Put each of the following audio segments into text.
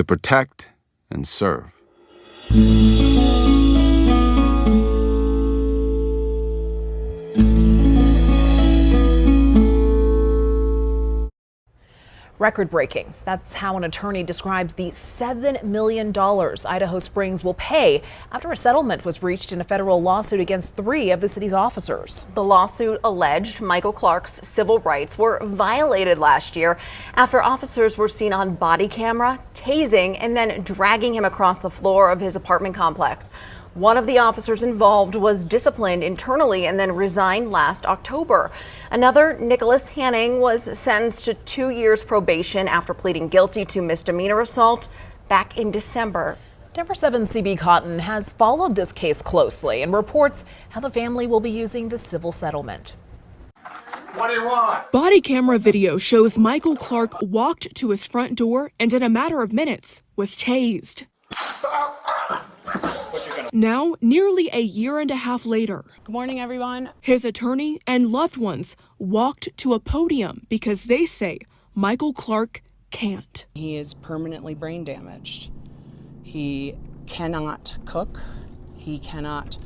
to protect and serve. Record-breaking. That's how an attorney describes the $7 million Idaho Springs will pay after a settlement was reached in a federal lawsuit against 3 of the city's officers. The lawsuit alleged Micheal Clark's civil rights were violated last year after officers were seen on body camera tasing and then dragging him across the floor of his apartment complex. One of the officers involved was disciplined internally and then resigned last October. Another, Nicholas Hanning, was sentenced to 2 years probation after pleading guilty to misdemeanor assault back in December. Denver 7's CB Cotton has followed this case closely and reports how the family will be using the civil settlement. What do you want? Body camera video shows Micheal Clark walked to his front door and in a matter of minutes was tased. Now, nearly a year and a half later, good morning, everyone. His attorney and loved ones walked to a podium because they say Micheal Clark can't. He is permanently brain damaged. He cannot cook. He cannot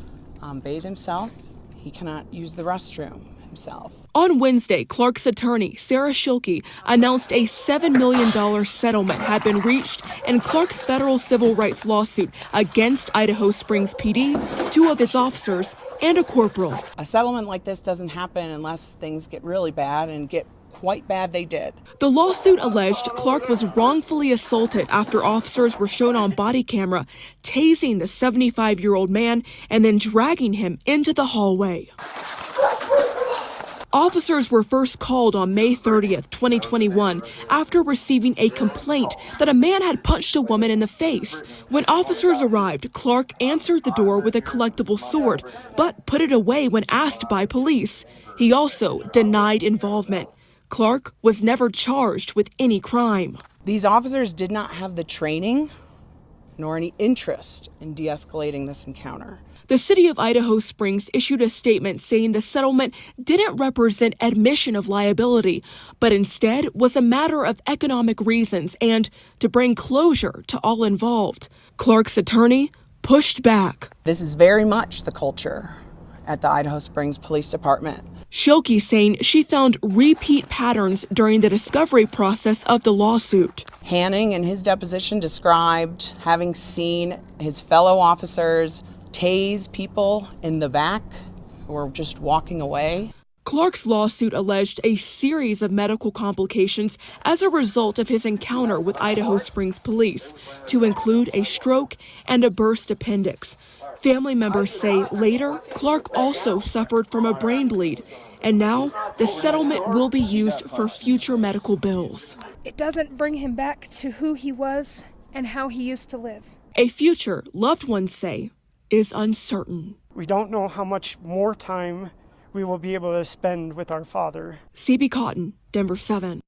bathe himself. He cannot use the restroom himself. On Wednesday, Clark's attorney, Sarah Schilke, announced a $7 million settlement had been reached in Clark's federal civil rights lawsuit against Idaho Springs PD, 2 of its officers, and a corporal. A settlement like this doesn't happen unless things get really bad, and get quite bad they did. The lawsuit alleged Clark was wrongfully assaulted after officers were shown on body camera tasing the 75-year-old man and then dragging him into the hallway. Officers were first called on May 30th, 2021, after receiving a complaint that a man had punched a woman in the face. When officers arrived, Clark answered the door with a collectible sword, but put it away when asked by police. He also denied involvement. Clark was never charged with any crime. These officers did not have the training nor any interest in de-escalating this encounter. The city of Idaho Springs issued a statement saying the settlement didn't represent admission of liability, but instead was a matter of economic reasons and to bring closure to all involved. Clark's attorney pushed back. This is very much the culture at the Idaho Springs Police Department. Schilke saying she found repeat patterns during the discovery process of the lawsuit. Hanning, in his deposition, described having seen his fellow officers tase people in the back who were just walking away. Clark's lawsuit alleged a series of medical complications as a result of his encounter with Idaho Springs police, to include a stroke and a burst appendix. Family members say later, Clark also suffered from a brain bleed, and now the settlement will be used for future medical bills. It doesn't bring him back to who he was and how he used to live. A future, loved ones say, is uncertain. We don't know how much more time we will be able to spend with our father. CB Cotton, Denver 7.